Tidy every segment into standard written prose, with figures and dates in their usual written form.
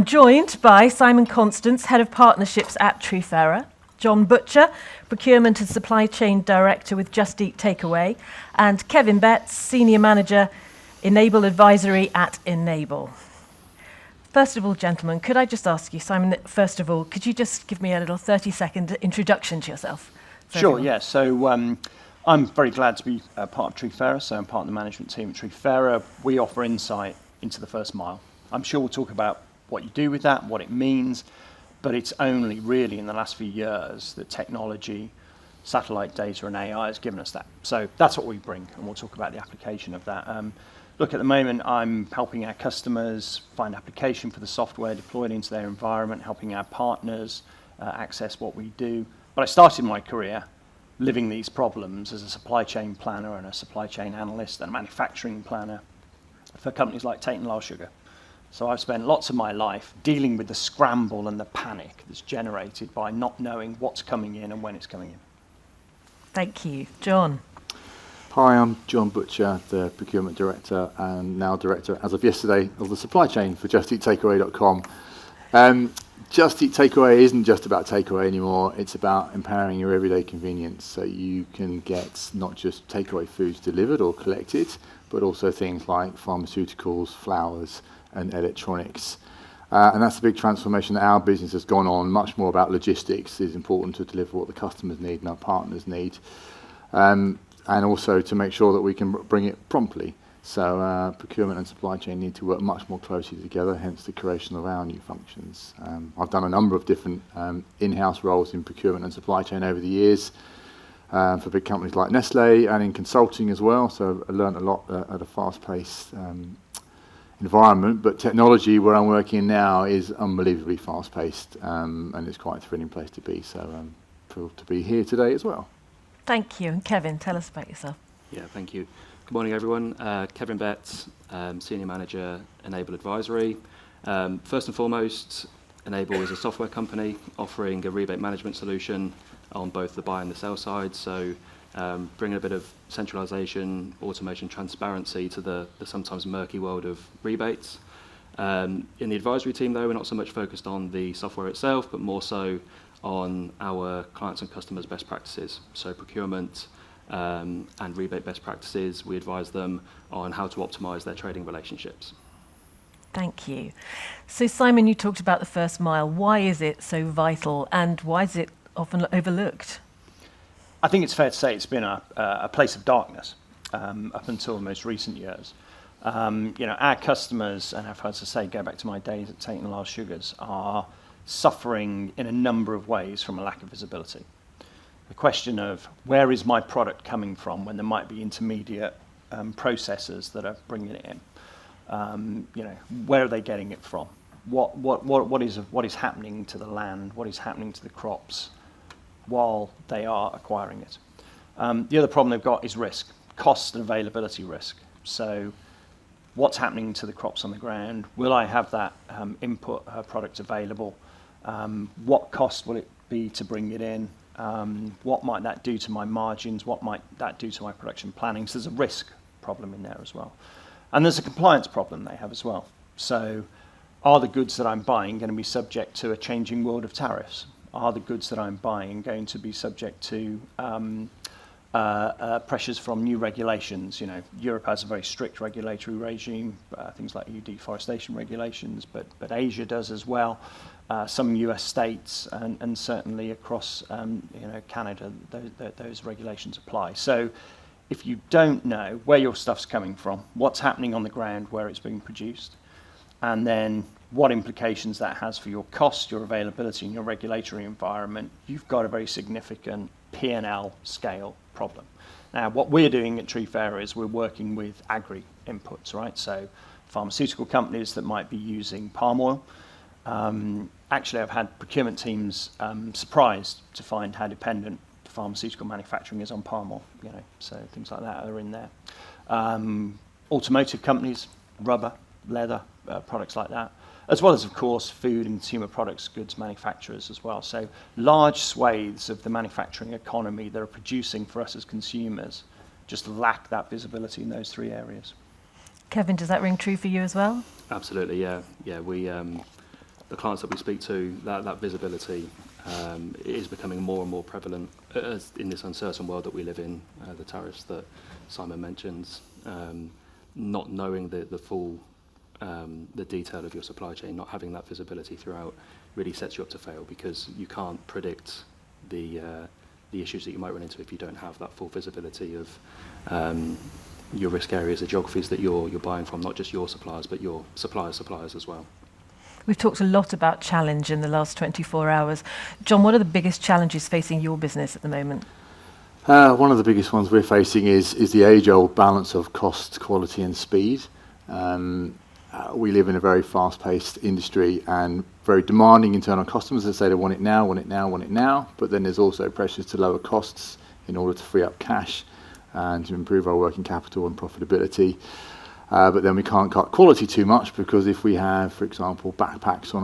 I'm joined by Simon Constance, Head of Partnerships at Treefera, John Butcher, Procurement and Supply Chain Director with Just Eat Takeaway, and Kevin Betts, Senior Manager, Enable Advisory at Enable. First of all, gentlemen, could I just ask you, Simon, first of all, could you just give me a little 30-second introduction to yourself? Sure, yeah. So I'm very glad to be part of Treefera, so I'm part of the management team at Treefera. We offer insight into the first mile. I'm sure we'll talk about what you do with that, what it means, but it's only really in the last few years that technology, satellite data and AI has given us that. So that's what we bring, and we'll talk about the application of that. Look, at the moment, I'm helping our customers find application for the software deployed into their environment, helping our partners access what we do. But I started my career living these problems as a supply chain planner and a supply chain analyst and a manufacturing planner for companies like Tate & Lyle Sugar. So I've spent lots of my life dealing with the scramble and the panic that's generated by not knowing what's coming in and when it's coming in. Thank you. John. Hi, I'm John Butcher, the Procurement Director and now Director, as of yesterday, of the supply chain for JustEatTakeaway.com. Just Eat Takeaway isn't just about takeaway anymore, it's about empowering your everyday convenience so you can get not just takeaway foods delivered or collected, but also things like pharmaceuticals, flowers and electronics. And that's the big transformation that our business has gone on, much more about logistics. It's important to deliver what the customers need and our partners need. And also to make sure that we can bring it promptly. So procurement and supply chain need to work much more closely together, hence the creation of our new functions. I've done a number of different in-house roles in procurement and supply chain over the years for big companies like Nestle and in consulting as well. So I learned a lot at a fast-paced environment, but technology where I'm working now is unbelievably fast-paced and it's quite a thrilling place to be. So I'm thrilled to be here today as well. Thank you. And Kevin, tell us about yourself. Yeah, thank you. Good morning, everyone. Kevin Betts, Senior Manager, Enable Advisory. First and foremost, Enable is a software company offering a rebate management solution on both the buy and the sell side. So bringing a bit of centralization, automation, transparency to the sometimes murky world of rebates. In the advisory team, though, we're not so much focused on the software itself, but more so on our clients and customers' best practices. So procurement and rebate best practices, we advise them on how to optimize their trading relationships. Thank you. So Simon, you talked about the first mile. Why is it so vital and why is it often overlooked? I think it's fair to say it's been a place of darkness up until the most recent years. Our customers, and as I say, go back to my days at Tate & Lyle Sugars, are suffering in a number of ways from a lack of visibility. The question of where is my product coming from when there might be intermediate processors that are bringing it in. Where are they getting it from? What is happening to the land? What is happening to the crops while they are acquiring it? The other problem they've got is risk, cost and availability risk. So what's happening to the crops on the ground? Will I have that input product available? What cost will it be to bring it in? What might that do to my margins? What might that do to my production planning? So there's a risk problem in there as well. And there's a compliance problem they have as well. So are the goods that I'm buying going to be subject to a changing world of tariffs? Are the goods that I'm buying going to be subject to pressures from new regulations? Europe has a very strict regulatory regime, things like EU deforestation regulations, but Asia does as well. Some US states and certainly across Canada, those regulations apply. So if you don't know where your stuff's coming from, what's happening on the ground where it's being produced, and then what implications that has for your cost, your availability, and your regulatory environment, you've got a very significant P&L scale problem. Now, what we're doing at Treefera is we're working with agri inputs, right? So pharmaceutical companies that might be using palm oil. Actually, I've had procurement teams surprised to find how dependent pharmaceutical manufacturing is on palm oil, so things like that are in there. Automotive companies, rubber, leather, products like that, as well as, of course, food and consumer products, goods manufacturers as well. So large swathes of the manufacturing economy that are producing for us as consumers just lack that visibility in those three areas. Kevin, does that ring true for you as well? Absolutely, yeah. We the clients that we speak to, that visibility is becoming more and more prevalent in this uncertain world that we live in. The tariffs that Simon mentions, not knowing the full, the detail of your supply chain, not having that visibility throughout, really sets you up to fail, because you can't predict the issues that you might run into if you don't have that full visibility of your risk areas, the geographies that you're buying from, not just your suppliers, but your suppliers as well. We've talked a lot about challenge in the last 24 hours. John, what are the biggest challenges facing your business at the moment? One of the biggest ones we're facing is the age-old balance of cost, quality and speed. We live in a very fast-paced industry and very demanding internal customers that say they want it now, want it now, want it now. But then there's also pressures to lower costs in order to free up cash and to improve our working capital and profitability. But then we can't cut quality too much, because if we have, for example, backpacks on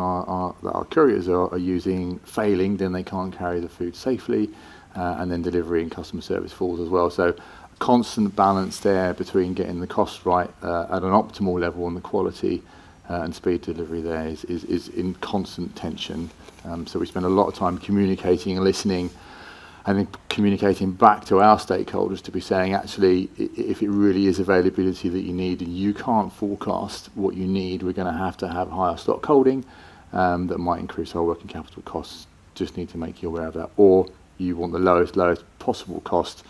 that our couriers are using failing, then they can't carry the food safely, and then delivery and customer service falls as well. So constant balance there between getting the cost right at an optimal level on the quality and speed delivery there is in constant tension. So we spend a lot of time communicating and listening, and then communicating back to our stakeholders to be saying, actually, if it really is availability that you need and you can't forecast what you need, we're going to have higher stock holding that might increase our working capital costs. Just need to make you aware of that. Or you want the lowest possible cost,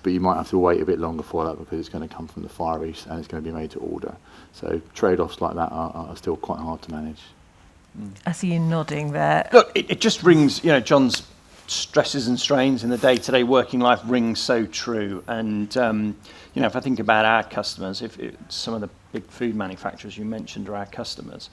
but you might have to wait a bit longer for that because it's going to come from the Far East and it's going to be made to order. So trade-offs like that are still quite hard to manage. I see you nodding there. Look, it just rings, John's stresses and strains in the day-to-day working life rings so true. And, if I think about our customers, some of the big food manufacturers you mentioned are our customers,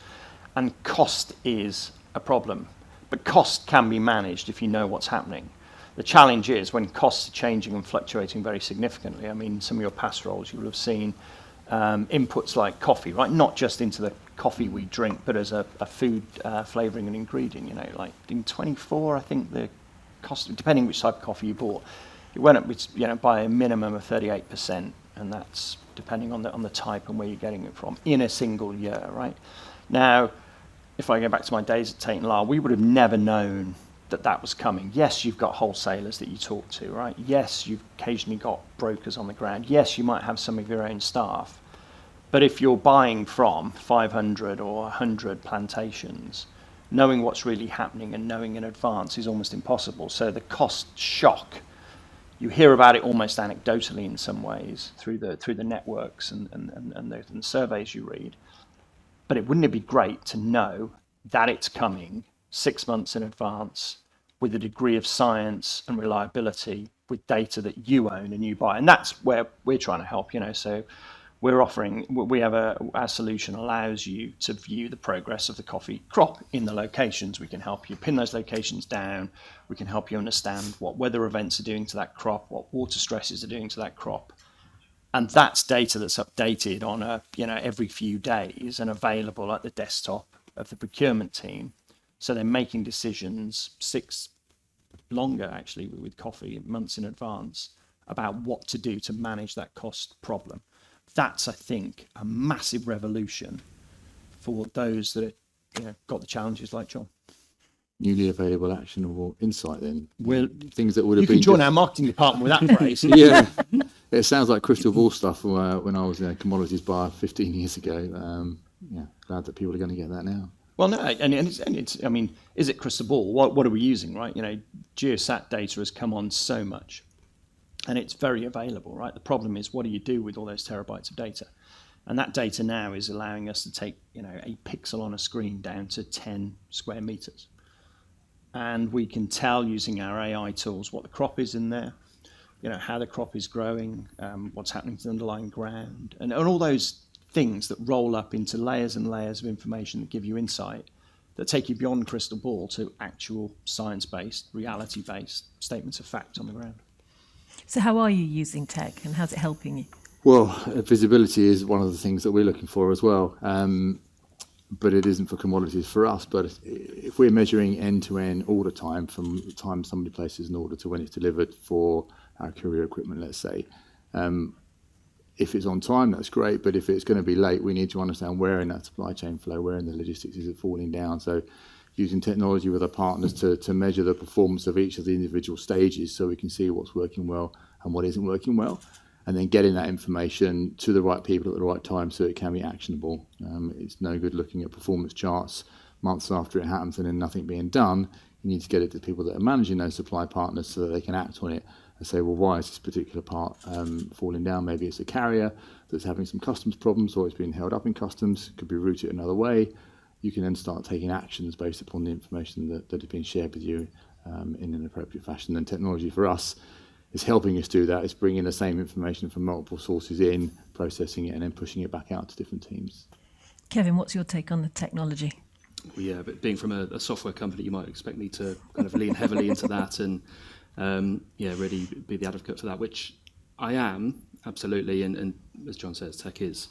and cost is a problem. But cost can be managed if you know what's happening. The challenge is when costs are changing and fluctuating very significantly. I mean, some of your past roles, you will have seen inputs like coffee, right? Not just into the coffee we drink, but as a food flavouring and ingredient, like in 24, I think the cost, depending which type of coffee you bought, it went up by a minimum of 38%, and that's depending on the type and where you're getting it from in a single year, right? Now, if I go back to my days at Tate & Lyle, we would have never known that was coming. Yes, you've got wholesalers that you talk to, right? Yes, you've occasionally got brokers on the ground. Yes, you might have some of your own staff. But if you're buying from 500 or 100 plantations, knowing what's really happening and knowing in advance is almost impossible. So the cost shock, you hear about it almost anecdotally in some ways through the networks and the surveys you read. But wouldn't it be great to know that it's coming 6 months in advance with a degree of science and reliability, with data that you own and you buy? And that's where we're trying to help, So we're offering, our solution allows you to view the progress of the coffee crop in the locations. We can help you pin those locations down. We can help you understand what weather events are doing to that crop, what water stresses are doing to that crop. And that's data that's updated on every few days and available at the desktop of the procurement team. So they're making decisions longer actually with coffee, months in advance, about what to do to manage that cost problem. That's, I think, a massive revolution for those that have got the challenges like John. Newly available actionable insight then. Well, things that would have you been can join our marketing department with that phrase. Yeah, it sounds like crystal ball stuff when I was a commodities buyer 15 years ago. Glad that people are going to get that now. Well, no, and it's. I mean, is it crystal ball? What are we using, right? Geosat data has come on so much, and it's very available, right? The problem is, what do you do with all those terabytes of data? And that data now is allowing us to take, a pixel on a screen down to 10 square meters, and we can tell using our AI tools what the crop is in there, how the crop is growing, what's happening to the underlying ground, and all those things that roll up into layers and layers of information that give you insight, that take you beyond crystal ball to actual science-based, reality-based statements of fact on the ground. So how are you using tech, and how's it helping you? Well, visibility is one of the things that we're looking for as well. But it isn't for commodities for us. But if we're measuring end-to-end order time from the time somebody places an order to when it's delivered for our courier equipment, let's say, if it's on time, that's great. But if it's going to be late, we need to understand where in that supply chain flow, where in the logistics is it falling down. So using technology with our partners to measure the performance of each of the individual stages so we can see what's working well and what isn't working well, and then getting that information to the right people at the right time so it can be actionable. It's no good looking at performance charts months after it happens and then nothing being done. You need to get it to people that are managing those supply partners so that they can act on it and say, well, why is this particular part falling down? Maybe it's a carrier that's having some customs problems, or it's being held up in customs, could be routed another way. You can then start taking actions based upon the information that has been shared with you in an appropriate fashion. And technology for us is helping us do that. It's bringing the same information from multiple sources in, processing it, and then pushing it back out to different teams. Kevin, what's your take on the technology? Well, yeah, but being from a software company, you might expect me to kind of lean heavily into that and really be the advocate for that, which I am, absolutely. And as John says, tech is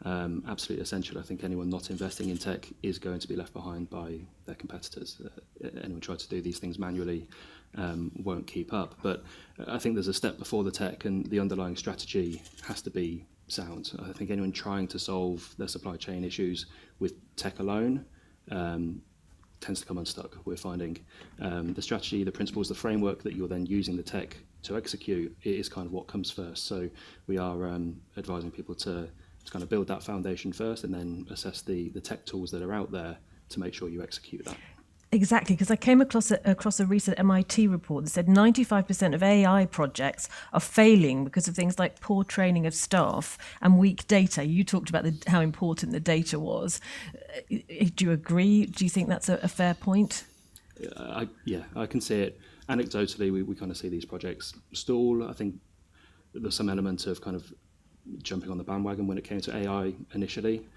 absolutely essential. I think anyone not investing in tech is going to be left behind by their competitors. Anyone trying to do these things manually won't keep up. But I think there's a step before the tech, and the underlying strategy has to be sound. I think anyone trying to solve their supply chain issues with tech alone tends to come unstuck. We're finding the strategy, the principles, the framework that you're then using the tech to execute is kind of what comes first. So we are advising people to kind of build that foundation first and then assess the tech tools that are out there to make sure you execute that. Exactly, because I came across a recent MIT report that said 95% of AI projects are failing because of things like poor training of staff and weak data. You talked about how important the data was. Do you agree? Do you think that's a fair point? I can see it. Anecdotally, we kind of see these projects stall. I think there's some element of kind of jumping on the bandwagon when it came to AI initially.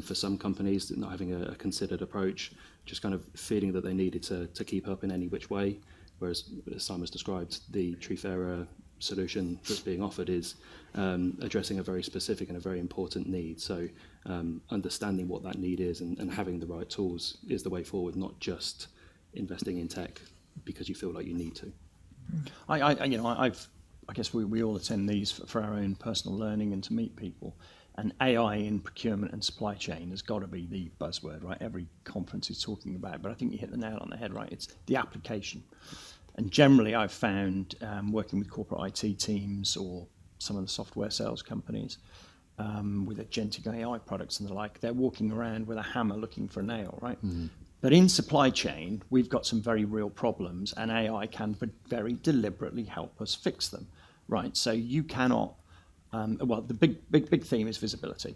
For some companies, not having a considered approach, just kind of feeling that they needed to keep up in any which way. Whereas, as Simon's described, the Treefairer solution that's being offered is addressing a very specific and a very important need. So understanding what that need is and having the right tools is the way forward, not just investing in tech because you feel like you need to. I guess we all attend these for our own personal learning and to meet people. And AI in procurement and supply chain has got to be the buzzword, right? Every conference is talking about it, but I think you hit the nail on the head, right? It's the application. And generally, I've found working with corporate IT teams or some of the software sales companies with agentic AI products and the like, they're walking around with a hammer looking for a nail, right? Mm-hmm. But in supply chain, we've got some very real problems, and AI can very deliberately help us fix them, right? So you cannot. The big theme is visibility.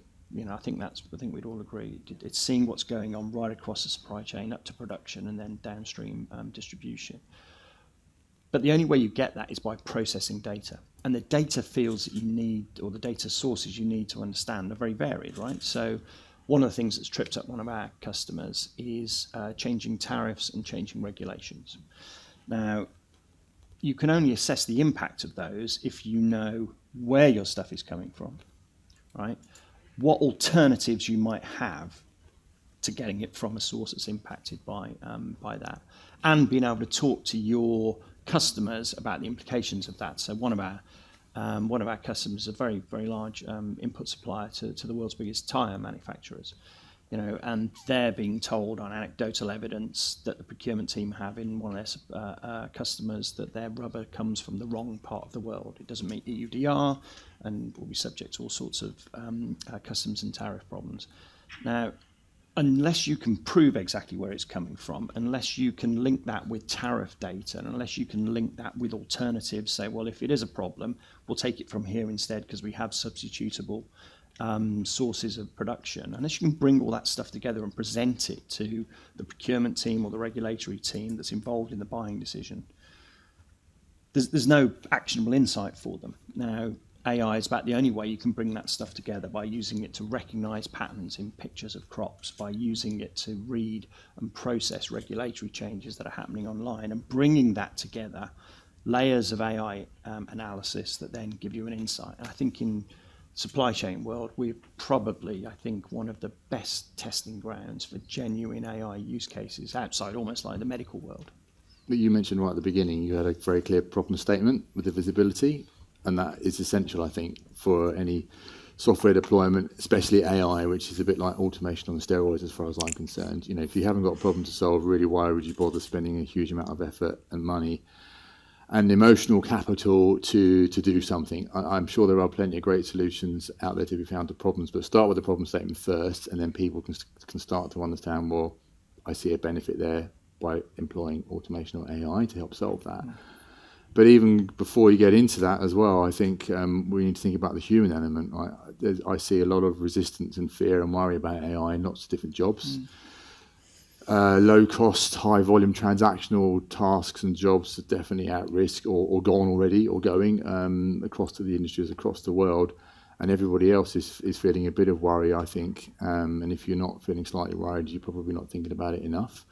I think we'd all agree. It's seeing what's going on right across the supply chain up to production and then downstream distribution. But the only way you get that is by processing data. And the data fields that you need, or the data sources you need to understand, are very varied, right? So one of the things that's tripped up one of our customers is changing tariffs and changing regulations. Now, you can only assess the impact of those if you know where your stuff is coming from, right? What alternatives you might have to getting it from a source that's impacted by that, and being able to talk to your customers about the implications of that. So one of our customers is a very, very large input supplier to the world's biggest tyre manufacturers. And they're being told on anecdotal evidence that the procurement team have in one of their customers that their rubber comes from the wrong part of the world. It doesn't meet the EUDR and will be subject to all sorts of customs and tariff problems. Now, unless you can prove exactly where it's coming from, unless you can link that with tariff data, and unless you can link that with alternatives, say, well, if it is a problem, we'll take it from here instead because we have substitutable sources of production. Unless you can bring all that stuff together and present it to the procurement team or the regulatory team that's involved in the buying decision, there's no actionable insight for them. Now, AI is about the only way you can bring that stuff together, by using it to recognize patterns in pictures of crops, by using it to read and process regulatory changes that are happening online, and bringing that together, layers of AI analysis that then give you an insight. And I think in supply chain world, we're probably, one of the best testing grounds for genuine AI use cases outside almost like the medical world. But you mentioned right at the beginning, you had a very clear problem statement with the visibility, and that is essential, I think, for any software deployment, especially AI, which is a bit like automation on steroids as far as I'm concerned. If you haven't got a problem to solve, really, why would you bother spending a huge amount of effort and money and emotional capital to do something? I'm sure there are plenty of great solutions out there to be found to problems, but start with the problem statement first, and then people can start to understand, well, I see a benefit there by employing automation or AI to help solve that. But even before you get into that as well, I think we need to think about the human element. I see a lot of resistance and fear and worry about AI in lots of different jobs. Low cost, high volume transactional tasks and jobs are definitely at risk or gone already or going across to the industries across the world. And everybody else is feeling a bit of worry, I think. And if you're not feeling slightly worried, you're probably not thinking about it enough,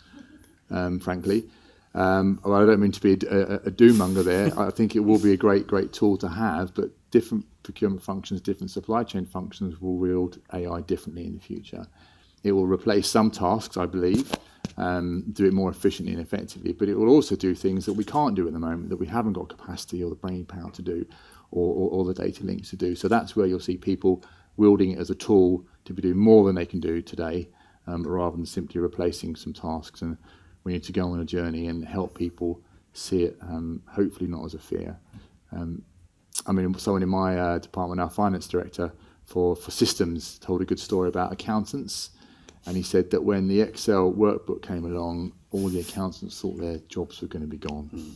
frankly. Well, I don't mean to be a doom-monger there. I think it will be a great tool to have, but different procurement functions, different supply chain functions will wield AI differently in the future. It will replace some tasks, I believe, do it more efficiently and effectively, but it will also do things that we can't do at the moment, that we haven't got capacity or the brain power to do, or the data links to do. So that's where you'll see people wielding it as a tool to be doing more than they can do today, rather than simply replacing some tasks. And we need to go on a journey and help people see it, hopefully not as a fear. Someone in my department, our finance director for systems, told a good story about accountants. And he said that when the Excel workbook came along, all the accountants thought their jobs were going to be gone.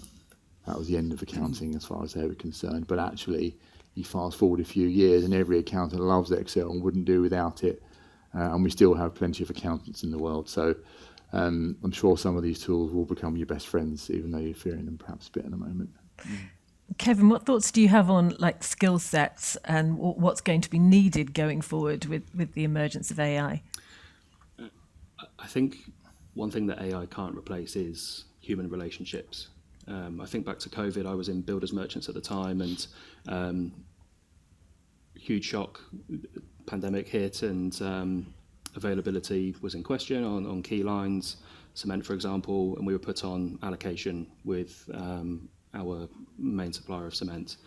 That was the end of accounting as far as they were concerned. But actually, you fast forward a few years and every accountant loves Excel and wouldn't do without it. And we still have plenty of accountants in the world. So I'm sure some of these tools will become your best friends, even though you're fearing them perhaps a bit in a moment. Kevin, what thoughts do you have on skill sets and what's going to be needed going forward with the emergence of AI? I think one thing that AI can't replace is human relationships. I think back to COVID, I was in builders merchants at the time, and huge shock, pandemic hit, and availability was in question on key lines, cement for example, and we were put on allocation with our main supplier of cement.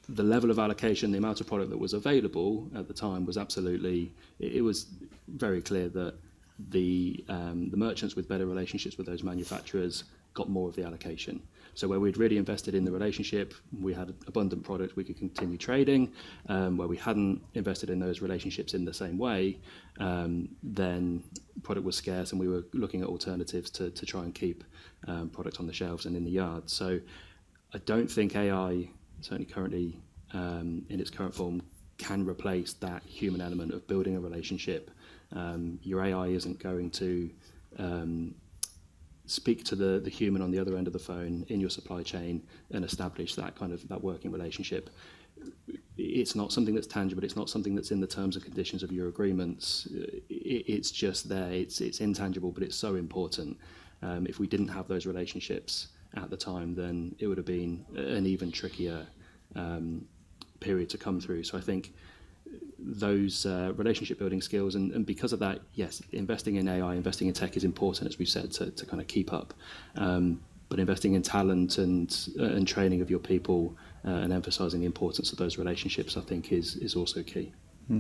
The level of allocation, the amount of product that was available at the time was absolutely, it was very clear that the merchants with better relationships with those manufacturers got more of the allocation. So where we'd really invested in the relationship, we had abundant product, we could continue trading. Where we hadn't invested in those relationships in the same way, then product was scarce and we were looking at alternatives to try and keep product on the shelves and in the yard. So I don't think AI, certainly currently in its current form, can replace that human element of building a relationship. Your AI isn't going to speak to the human on the other end of the phone in your supply chain and establish that kind of that working relationship. It's not something that's tangible. It's not something that's in the terms and conditions of your agreements. It's just there. It's intangible, but it's so important. If we didn't have those relationships at the time, then it would have been an even trickier period to come through. So I think those relationship building skills, and because of that, yes, investing in AI, investing in tech is important, as we've said, to kind of keep up. But investing in talent and training of your people and emphasising the importance of those relationships, I think, is also key.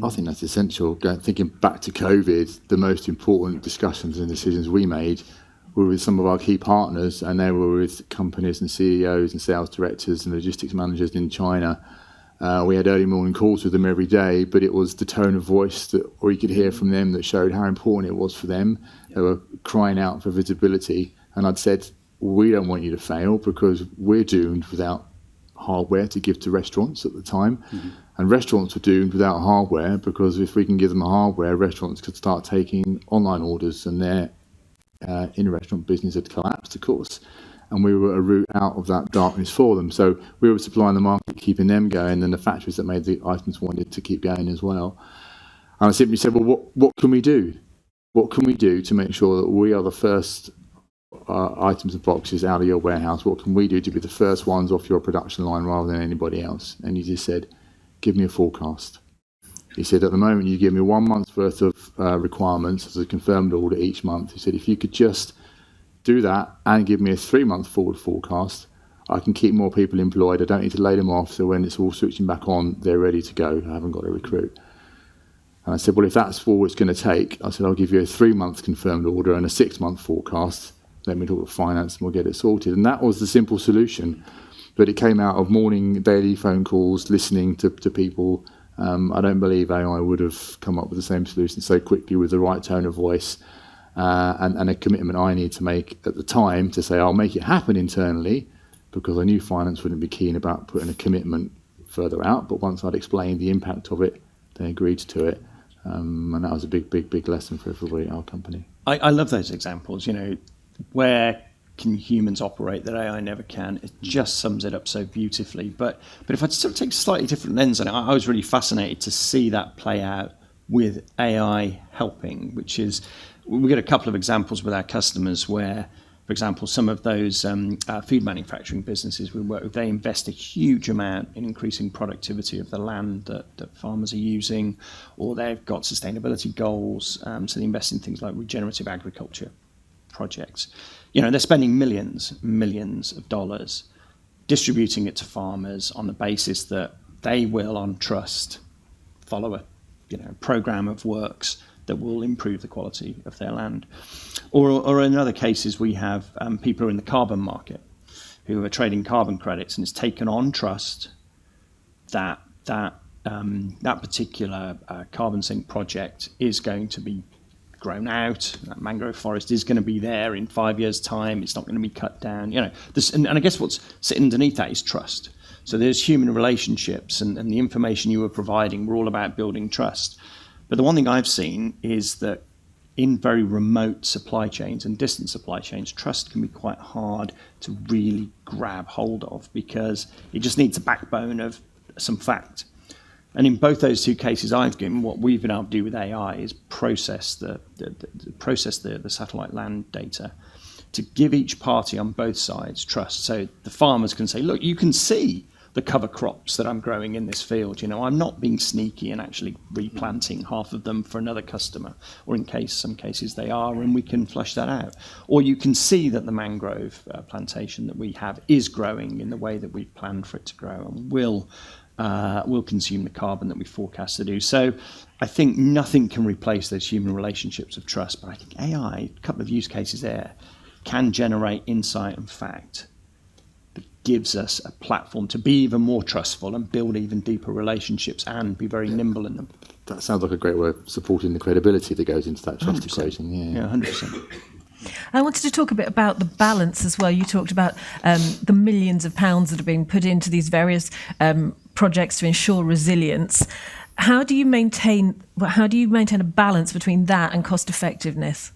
I think that's essential. Thinking back to COVID, the most important discussions and decisions we made were with some of our key partners, and they were with companies and CEOs and sales directors and logistics managers in China. We had early morning calls with them every day, but it was the tone of voice that we could hear from them that showed how important it was for them. They were crying out for visibility, and I'd said, we don't want you to fail because we're doomed without hardware to give to restaurants at the time. Mm-hmm. And restaurants were doomed without hardware because if we can give them hardware, restaurants could start taking online orders, and their in-restaurant business had collapsed, of course. And we were a route out of that darkness for them. So we were supplying the market, keeping them going, and the factories that made the items wanted to keep going as well. And I simply said, well, what can we do? What can we do to make sure that we are the first items and boxes out of your warehouse? What can we do to be the first ones off your production line rather than anybody else? And he just said, give me a forecast. He said, at the moment, you give me 1 month's worth of requirements as a confirmed order each month. He said, if you could just do that and give me a 3-month forward forecast, I can keep more people employed. I don't need to lay them off. So when it's all switching back on, they're ready to go. I haven't got to recruit. And I said, well, if that's all it's going to take, I said, I'll give you a 3-month confirmed order and a 6-month forecast. Let me talk with finance and we'll get it sorted. And that was the simple solution. But it came out of morning daily phone calls, listening to people. I don't believe AI would have come up with the same solution so quickly with the right tone of voice and a commitment I need to make at the time to say I'll make it happen internally, because I knew finance wouldn't be keen about putting a commitment further out. But once I'd explained the impact of it, they agreed to it. And that was a big lesson for everybody at our company. I love those examples, where can humans operate that AI never can? It just sums it up so beautifully. But if I sort of take a slightly different lens on it, I was really fascinated to see that play out with AI helping, which is, we get a couple of examples with our customers where, for example, some of those food manufacturing businesses we work with, they invest a huge amount in increasing productivity of the land that farmers are using, or they've got sustainability goals, so they invest in things like regenerative agriculture projects. They're spending millions of dollars distributing it to farmers on the basis that they will, on trust, follow a program of works that will improve the quality of their land. Or in other cases, we have people who are in the carbon market who are trading carbon credits, and it's taken on trust that particular carbon sink project is going to be grown out. That mangrove forest is going to be there in 5 years' time. It's not going to be cut down. And I guess what's sitting underneath that is trust. So there's human relationships, and the information you were providing were all about building trust. But the one thing I've seen is that in very remote supply chains and distant supply chains, trust can be quite hard to really grab hold of, because it just needs a backbone of some fact. And in both those two cases I've given, what we've been able to do with AI is process the satellite land data to give each party on both sides trust. So the farmers can say, look, you can see the cover crops that I'm growing in this field. I'm not being sneaky and actually replanting half of them for another customer, or in some cases they are, and we can flush that out. Or you can see that the mangrove plantation that we have is growing in the way that we've planned for it to grow, and will consume the carbon that we forecast to do. So I think nothing can replace those human relationships of trust, but I think AI, a couple of use cases there, can generate insight and fact that gives us a platform to be even more trustful and build even deeper relationships and be very nimble in them. That sounds like a great way of supporting the credibility that goes into that trust 100%. equation. Yeah, 100%. I wanted to talk a bit about the balance as well. You talked about the millions of pounds that are being put into these various projects to ensure resilience. How do you maintain a balance between that and cost effectiveness?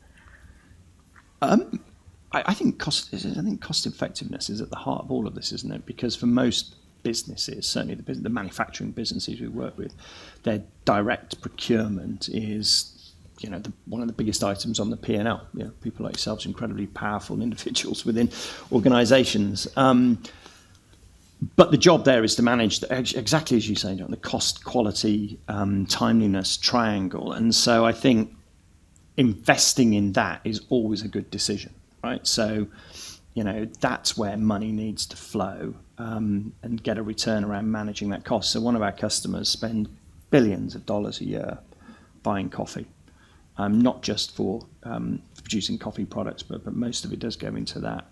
I think cost effectiveness is at the heart of all of this, isn't it? Because for most businesses, certainly the manufacturing businesses we work with, their direct procurement is one of the biggest items on the P&L. People like yourselves are incredibly powerful individuals within organisations. But the job there is to manage, exactly as you say, the cost, quality, timeliness triangle. And so I think investing in that is always a good decision, right? So, that's where money needs to flow and get a return around managing that cost. So one of our customers spend billions of dollars a year buying coffee. Not just for producing coffee products, but most of it does go into that.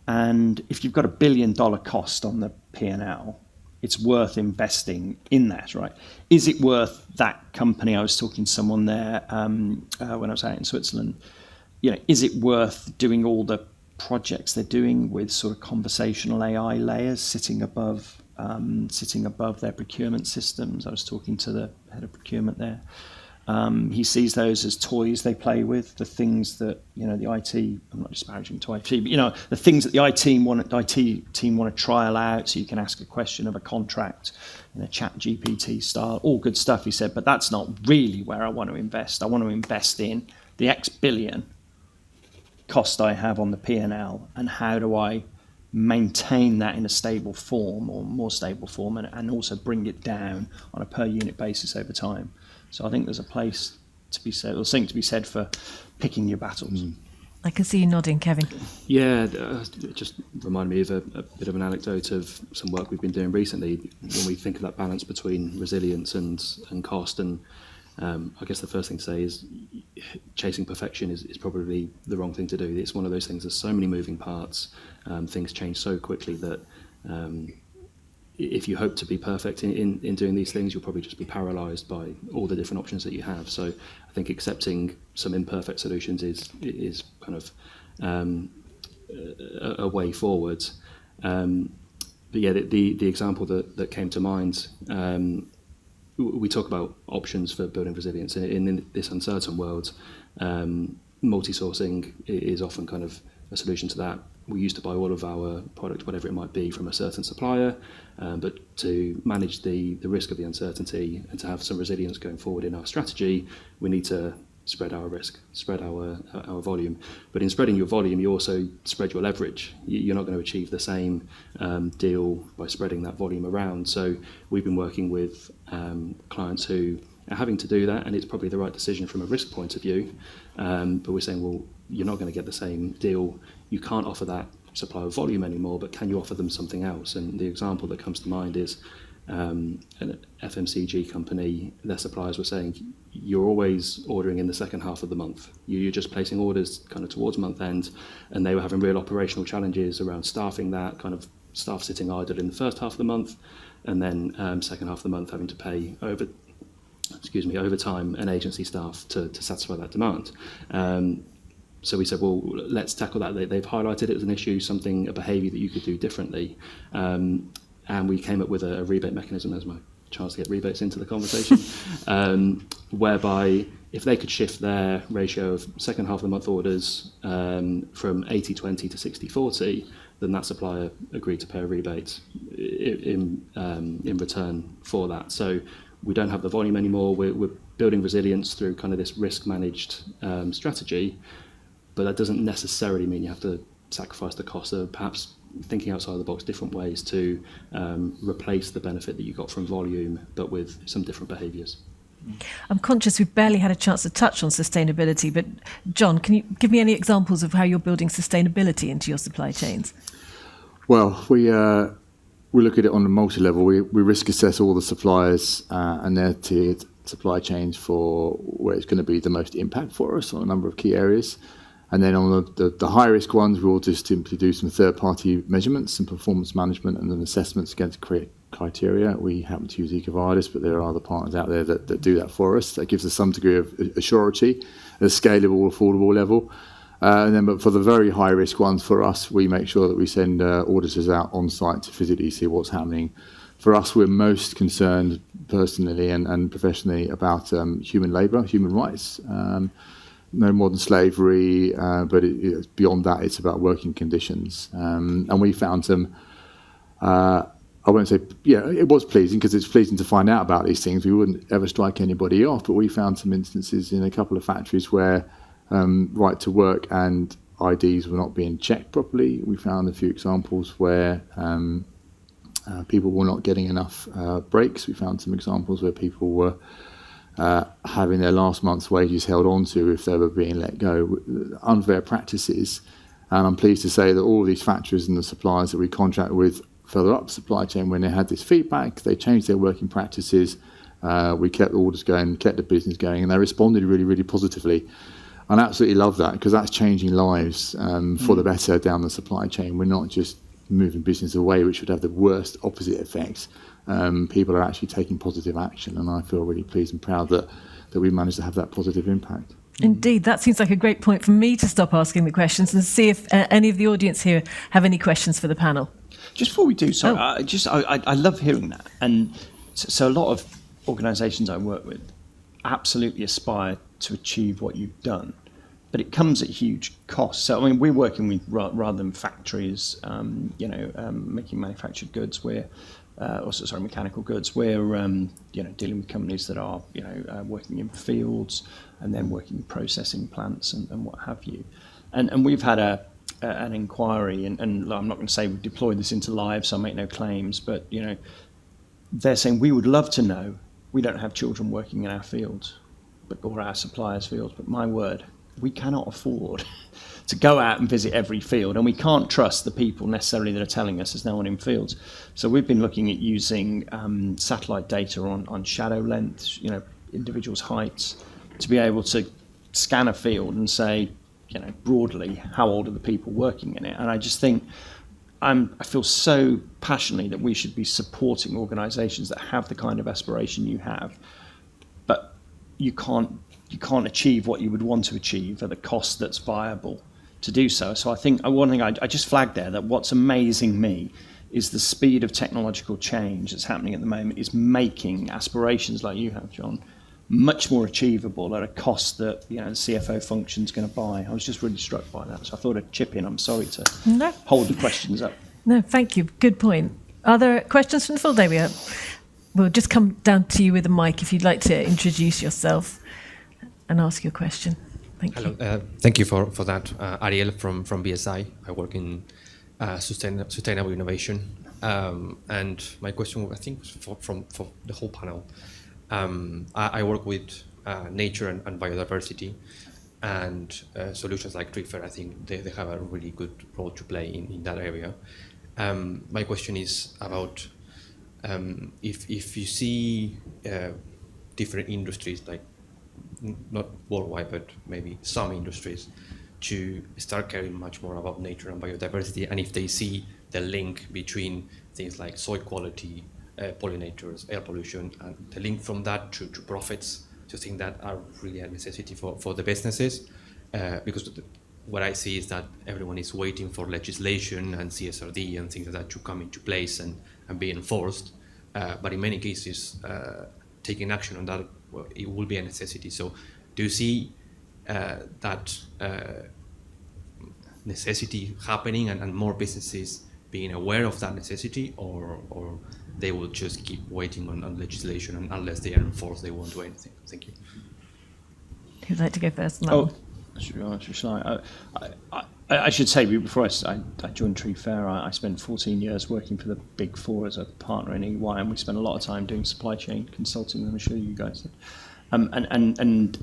And if you've got $1 billion cost on the P&L, it's worth investing in that, right? Is it worth that company? I was talking to someone there when I was out in Switzerland. Is it worth doing all the projects they're doing with sort of conversational AI layers sitting above their procurement systems? I was talking to the head of procurement there. He sees those as toys they play with, the things that the IT. I'm not disparaging to IT, but the things that the IT team want to trial out, so you can ask a question of a contract in a Chat GPT style. All good stuff, he said, but that's not really where I want to invest. I want to invest in the X billion cost I have on the P&L, and how do I maintain that in a stable form, or more stable form, and also bring it down on a per unit basis over time. So I think there's a place to be said, or something to be said for picking your battles. I can see you nodding, Kevin. Yeah, it just reminded me of a bit of an anecdote of some work we've been doing recently when we think of that balance between resilience and cost. And I guess the first thing to say is chasing perfection is probably the wrong thing to do. It's one of those things, there's so many moving parts, things change so quickly that if you hope to be perfect in doing these things, you'll probably just be paralysed by all the different options that you have. So I think accepting some imperfect solutions is kind of a way forward. But yeah, the example that came to mind, we talk about options for building resilience. In this uncertain world, multi-sourcing is often kind of a solution to that. We used to buy all of our product, whatever it might be, from a certain supplier, but to manage the risk of the uncertainty and to have some resilience going forward in our strategy, we need to spread our risk, spread our volume. But in spreading your volume, you also spread your leverage. You're not going to achieve the same deal by spreading that volume around. So we've been working with clients who are having to do that, and it's probably the right decision from a risk point of view. But we're saying, well, you're not going to get the same deal. You can't offer that supply of volume anymore, but can you offer them something else? And the example that comes to mind is an FMCG company. Their suppliers were saying, you're always ordering in the second half of the month. You're just placing orders kind of towards month end, and they were having real operational challenges around staffing that, kind of staff sitting idle in the first half of the month, and then second half of the month having to pay overtime and agency staff to satisfy that demand. So we said, well, let's tackle that. They've highlighted it as an issue, a behaviour that you could do differently. And we came up with a rebate mechanism. There's my chance to get rebates into the conversation, whereby if they could shift their ratio of second half of the month orders from 80-20 to 60-40, then that supplier agreed to pay a rebate in return for that. So we don't have the volume anymore. We're building resilience through kind of this risk-managed strategy, but that doesn't necessarily mean you have to sacrifice the cost of perhaps thinking outside the box, different ways to replace the benefit that you got from volume, but with some different behaviours. I'm conscious we've barely had a chance to touch on sustainability, but John, can you give me any examples of how you're building sustainability into your supply chains? Well, we look at it on a multi-level. We risk assess all the suppliers and their tiered supply chains for where it's going to be the most impact for us on a number of key areas. And then on the high-risk ones, we'll just simply do some third-party measurements and performance management and then assessments against criteria. We happen to use EcoVadis, but there are other partners out there that do that for us. That gives us some degree of assurity at a scalable, affordable level. But for the very high-risk ones, for us, we make sure that we send auditors out on-site to physically see what's happening. For us, we're most concerned personally and professionally about human labour, human rights. No modern slavery, but beyond that, it's about working conditions. And we found some, I won't say, it was pleasing because it's pleasing to find out about these things. We wouldn't ever strike anybody off, but we found some instances in a couple of factories where right to work and IDs were not being checked properly. We found a few examples where people were not getting enough breaks. We found some examples where people were having their last month's wages held on to if they were being let go. Unfair practices. And I'm pleased to say that all of these factories and the suppliers that we contract with further up the supply chain, when they had this feedback, they changed their working practices. We kept the orders going, kept the business going, and they responded really, really positively. And I absolutely love that because that's changing lives for the better down the supply chain. We're not just moving business away, which would have the worst opposite effects. People are actually taking positive action, and I feel really pleased and proud that we managed to have that positive impact. Indeed, that seems like a great point for me to stop asking the questions and see if any of the audience here have any questions for the panel. Just before we do, I love hearing that. And so a lot of organisations I work with absolutely aspire to achieve what you've done, but it comes at huge cost. So, I mean, we're working with, rather than factories, making manufactured goods, mechanical goods. We're, dealing with companies that are, working in fields and then working in processing plants and what have you. And we've had an inquiry, and I'm not going to say we've deployed this into live, so I make no claims, but, they're saying we would love to know. We don't have children working in our fields, or our suppliers' fields, but my word, we cannot afford to go out and visit every field, and we can't trust the people necessarily that are telling us there's no one in fields. So we've been looking at using satellite data on shadow lengths, individuals' heights, to be able to scan a field and say, broadly, how old are the people working in it? And I just think I feel so passionately that we should be supporting organisations that have the kind of aspiration you have, but you can't achieve what you would want to achieve at the cost that's viable to do so. So I think one thing I just flagged there, that what's amazing me is the speed of technological change that's happening at the moment is making aspirations like you have, John, much more achievable at a cost that the CFO function's going to buy. I was just really struck by that, so I thought I'd chip in. I'm sorry to hold the questions up. No, thank you. Good point. Are there questions from the floor? There we are. We'll just come down to you with a mic if you'd like to introduce yourself and ask your question. Thank you. Hello. Thank you for that. Ariel from BSI. I work in sustainable innovation. And my question, I think, for the whole panel. I work with nature and biodiversity, and solutions like TreeFair, I think they have a really good role to play in that area. My question is about if you see different industries, like not worldwide, but maybe some industries, to start caring much more about nature and biodiversity, and if they see the link between things like soil quality, pollinators, air pollution, and the link from that to profits, to think that are really a necessity for the businesses, because what I see is that everyone is waiting for legislation and CSRD and things like that to come into place and be enforced, but in many cases taking action on that, well, it will be a necessity. So do you see that necessity happening and more businesses being aware of that necessity, or they will just keep waiting on legislation, and unless they are enforced, they won't do anything? Thank you. Who'd like to go first? No. I should say, before I joined TreeFair, I spent 14 years working for the Big Four as a partner in EY, and we spent a lot of time doing supply chain consulting, I'm sure you guys did. And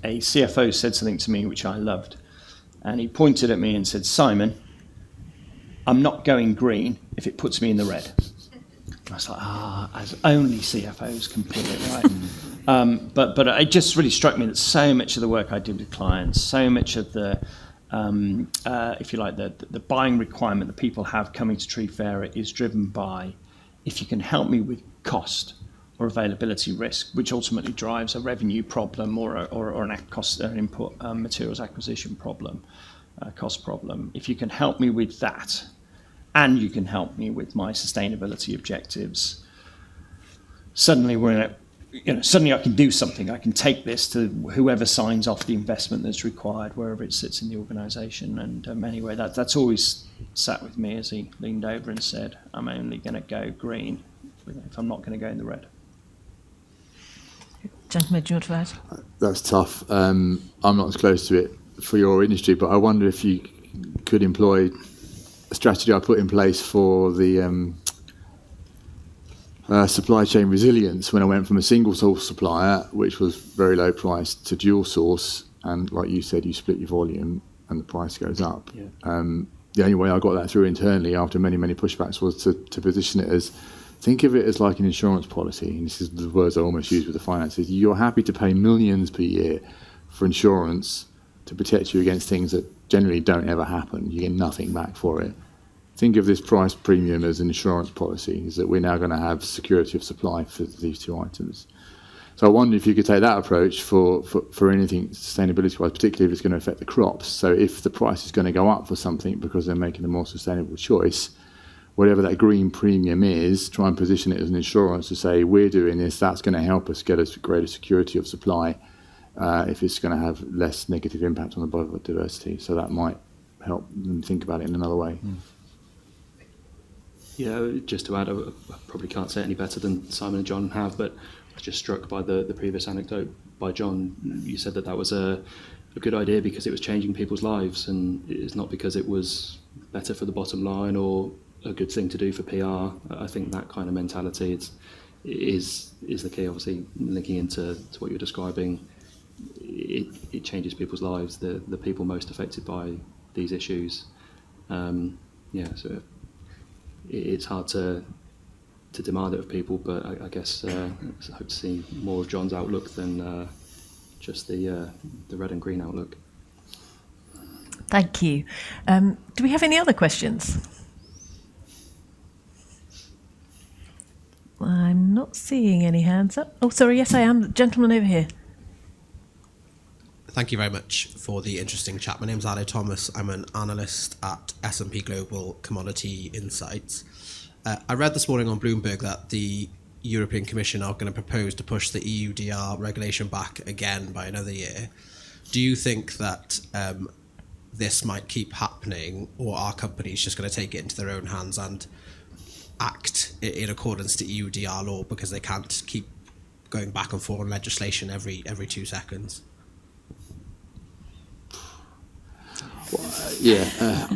a CFO said something to me which I loved. And he pointed at me and said, "Simon, I'm not going green if it puts me in the red." I was like, as only CFOs can put it, right? But it just really struck me that so much of the work I did with clients, so much of the, if you like, the buying requirement that people have coming to TreeFair is driven by, if you can help me with cost or availability risk, which ultimately drives a revenue problem or an input materials acquisition problem, cost problem. If you can help me with that, and you can help me with my sustainability objectives, suddenly suddenly I can do something. I can take this to whoever signs off the investment that's required, wherever it sits in the organisation. And anyway, that's always sat with me as he leaned over and said, "I'm only going to go green if I'm not going to go in the red." Gentlemen, do you want to add? That's tough. I'm not as close to it for your industry, but I wonder if you could employ a strategy I put in place for the supply chain resilience when I went from a single source supplier, which was very low price, to dual source, and like you said, you split your volume and the price goes up. Yeah. The only way I got that through internally after many pushbacks was to position it as, think of it as like an insurance policy, and this is the words I almost use with the finances. You're happy to pay millions per year for insurance to protect you against things that generally don't ever happen. You get nothing back for it. Think of this price premium as an insurance policy, is that we're now going to have security of supply for these two items. So I wonder if you could take that approach for anything sustainability-wise, particularly if it's going to affect the crops. So if the price is going to go up for something because they're making a more sustainable choice, whatever that green premium is, try and position it as an insurance to say, we're doing this, that's going to help us get us greater security of supply if it's going to have less negative impact on the biodiversity. So that might help them think about it in another way. Yeah, just to add, I probably can't say it any better than Simon and John have, but I was just struck by the previous anecdote by John. You said that was a good idea because it was changing people's lives, and it's not because it was better for the bottom line or a good thing to do for PR. I think that kind of mentality is the key, obviously, linking into what you're describing. it changes people's lives, the people most affected by these issues. So it's hard to demand it of people, but I guess I hope to see more of John's outlook than just the red and green outlook. Thank you. Do we have any other questions? I'm not seeing any hands up. Oh, sorry, yes, I am. The gentleman over here. Thank you very much for the interesting chat. My name's Ale Thomas. I'm an analyst at S&P Global Commodity Insights. I read this morning on Bloomberg that the European Commission are going to propose to push the EUDR regulation back again by another year. Do you think that this might keep happening, or are companies just going to take it into their own hands and act in accordance to EUDR law because they can't keep going back and forth on legislation every 2 seconds?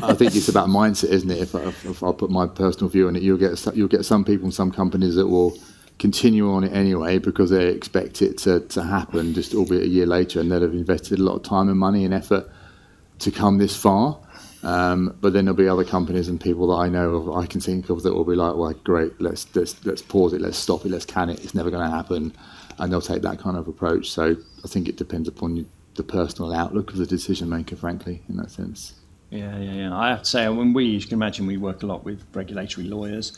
I think it's about mindset, isn't it? If I put my personal view on it, you'll get some people and some companies that will continue on it anyway because they expect it to happen, just albeit a year later, and they'll have invested a lot of time and money and effort to come this far. But then there'll be other companies and people that I know of, I can think of, that will be like, well, great, let's pause it, let's stop it, let's can it, it's never going to happen, and they'll take that kind of approach. So I think it depends upon the personal outlook of the decision maker, frankly, in that sense. Yeah. I have to say, you can imagine we work a lot with regulatory lawyers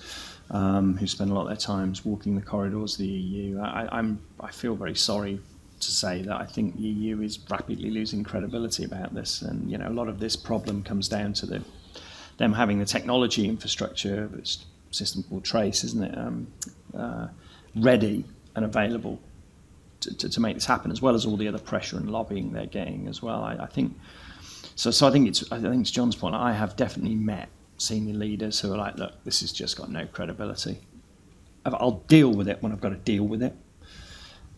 who spend a lot of their time walking the corridors of the EU. I feel very sorry to say that I think the EU is rapidly losing credibility about this, and a lot of this problem comes down to them having the technology infrastructure, it's a system called Trace, isn't it, ready and available to make this happen, as well as all the other pressure and lobbying they're getting as well. I think so. I think it's John's point. I have definitely met senior leaders who are like, look, this has just got no credibility. I'll deal with it when I've got to deal with it.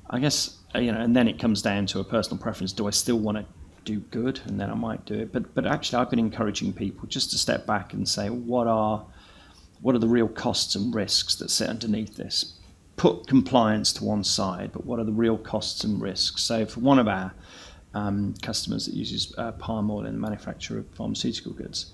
I guess, and then it comes down to a personal preference. Do I still want to do good? And then I might do it. But actually, I've been encouraging people just to step back and say, what are the real costs and risks that sit underneath this? Put compliance to one side, but what are the real costs and risks? So for one of our customers that uses palm oil in the manufacture of pharmaceutical goods,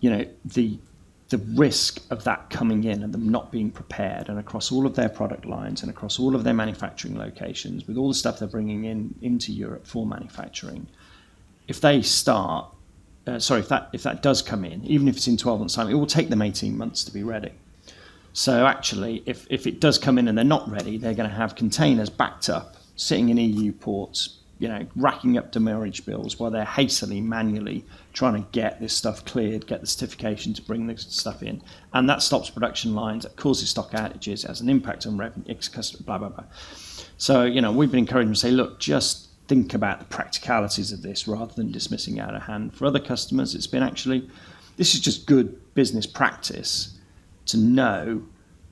the risk of that coming in and them not being prepared, and across all of their product lines and across all of their manufacturing locations, with all the stuff they're bringing into Europe for manufacturing, if they start, if that does come in, even if it's in 12 months' time, it will take them 18 months to be ready. So actually, if it does come in and they're not ready, they're going to have containers backed up, sitting in EU ports, racking up demurrage bills while they're hastily, manually trying to get this stuff cleared, get the certification to bring this stuff in. And that stops production lines, that causes stock outages, has an impact on revenue, blah, blah, blah. So, we've been encouraging to say, look, just think about the practicalities of this rather than dismissing it out of hand. For other customers, it's been this is just good business practice to know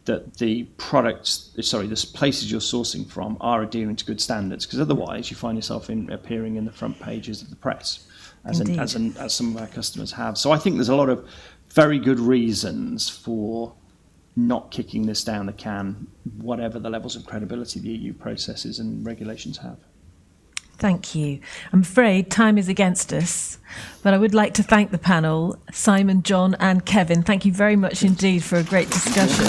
that the places you're sourcing from are adhering to good standards, because otherwise you find yourself appearing in the front pages of the press, as some of our customers have. So I think there's a lot of very good reasons for not kicking this down the can, whatever the levels of credibility the EU processes and regulations have. Thank you. I'm afraid time is against us, but I would like to thank the panel, Simon, John and Kevin. Thank you very much indeed for a great discussion.